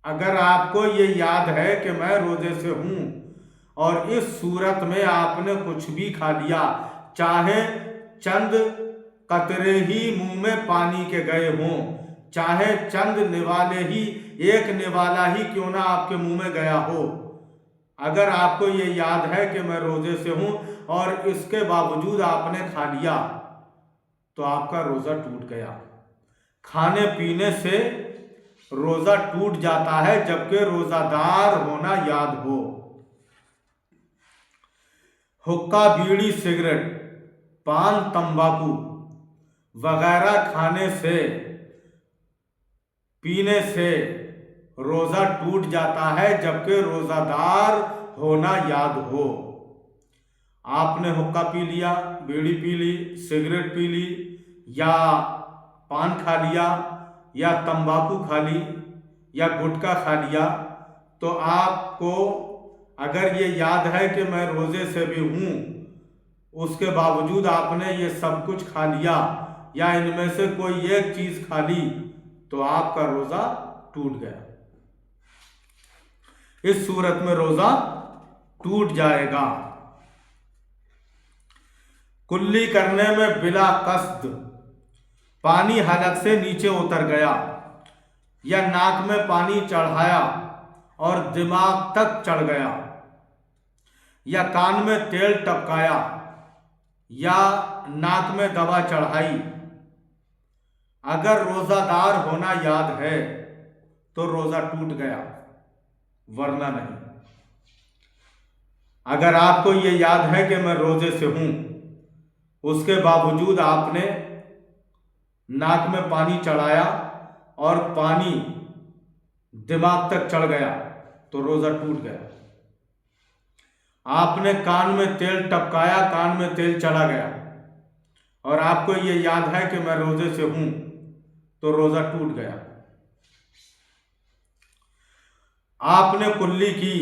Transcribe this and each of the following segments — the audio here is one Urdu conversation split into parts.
اگر آپ کو یہ یاد ہے کہ میں روزے سے ہوں اور اس صورت میں آپ نے کچھ بھی کھا لیا، چاہے چند قطرے ہی منہ میں پانی کے گئے ہوں، چاہے چند نوالے ہی، ایک نوالا ہی کیوں نہ آپ کے منہ میں گیا ہو، اگر آپ کو یہ یاد ہے کہ میں روزے سے ہوں اور اس کے باوجود آپ نے کھا لیا تو آپ کا روزہ ٹوٹ گیا۔ کھانے پینے سے روزہ ٹوٹ جاتا ہے جبکہ روزہ دار ہونا یاد ہو۔ حقہ، بیڑی، سگریٹ، پان، تمباکو وغیرہ کھانے سے پینے سے روزہ ٹوٹ جاتا ہے جبکہ روزہ دار ہونا یاد ہو۔ آپ نے حقہ پی لیا، بیڑی پی لی، سگریٹ پی لی، یا پان کھا لیا، یا تمباکو کھا لی، یا گٹکا کھا لیا، تو آپ کو اگر یہ یاد ہے کہ میں روزے سے بھی ہوں، اس کے باوجود آپ نے یہ سب کچھ کھا لیا یا ان میں سے کوئی ایک چیز کھا لی تو آپ کا روزہ ٹوٹ گیا۔ اس صورت میں روزہ ٹوٹ جائے گا۔ کلی کرنے میں بلا قصد پانی حلق سے نیچے اتر گیا، یا ناک میں پانی چڑھایا اور دماغ تک چڑھ گیا، یا کان میں تیل ٹپکایا، یا ناک میں دوا چڑھائی، اگر روزہ دار ہونا یاد ہے تو روزہ ٹوٹ گیا، ورنہ نہیں۔ اگر آپ کو یہ یاد ہے کہ میں روزے سے ہوں، اس کے باوجود آپ نے ناک میں پانی چڑھایا اور پانی دماغ تک چڑھ گیا تو روزہ ٹوٹ گیا۔ آپ نے کان میں تیل ٹپکایا، کان میں تیل چلا گیا، اور آپ کو یہ یاد ہے کہ میں روزے سے ہوں تو روزہ ٹوٹ گیا۔ آپ نے کلی کی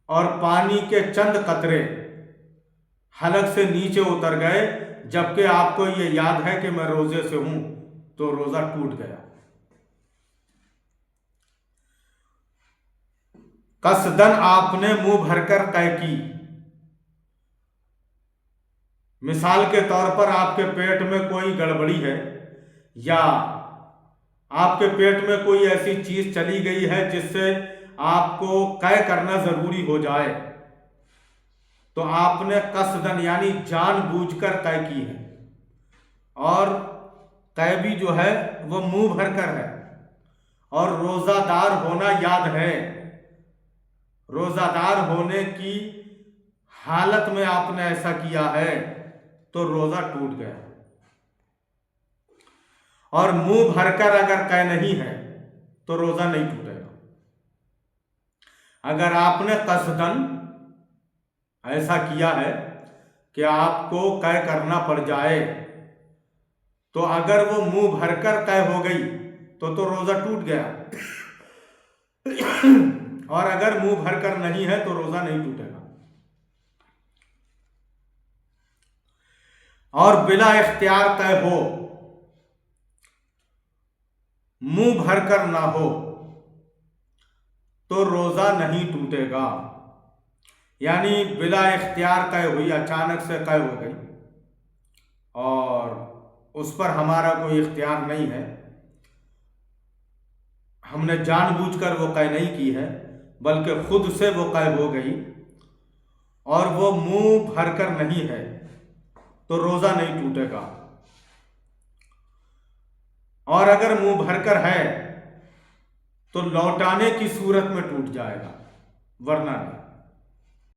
اور پانی کے چند قطرے حلق سے نیچے اتر گئے جبکہ آپ کو یہ یاد ہے کہ میں روزے سے ہوں تو روزہ ٹوٹ گیا۔ قصدن آپ نے منہ بھر کر قے کی، مثال کے طور پر آپ کے پیٹ میں کوئی گڑبڑی ہے یا آپ کے پیٹ میں کوئی ایسی چیز چلی گئی ہے جس سے آپ کو قے کرنا ضروری ہو جائے، تو آپ نے قصدن یعنی جان بوجھ کر قے کی ہے، اور قے بھی جو ہے وہ منہ بھر کر ہے، اور روزہ دار ہونا یاد ہے۔ روزہ دار ہونے کی حالت میں آپ نے ایسا کیا ہے تو روزہ ٹوٹ گیا۔ اور منہ بھر کر اگر قے نہیں ہے تو روزہ نہیں ٹوٹے گا۔ اگر آپ نے قصدن ایسا کیا ہے کہ آپ کو قے کرنا پڑ جائے تو اگر وہ منہ بھر کر قے ہو گئی تو روزہ ٹوٹ گیا، اور اگر منہ بھر کر نہیں ہے تو روزہ نہیں ٹوٹے گا۔ اور بلا اختیار قے ہو، منہ بھر کر نہ ہو تو روزہ نہیں ٹوٹے گا۔ یعنی بلا اختیار قے ہوئی، اچانک سے قے ہو گئی اور اس پر ہمارا کوئی اختیار نہیں ہے، ہم نے جان بوجھ کر وہ قے نہیں کی ہے بلکہ خود سے وہ قے ہو گئی، اور وہ منہ بھر کر نہیں ہے تو روزہ نہیں ٹوٹے گا۔ اور اگر منہ بھر کر ہے تو لوٹانے کی صورت میں ٹوٹ جائے گا، ورنہ نہیں۔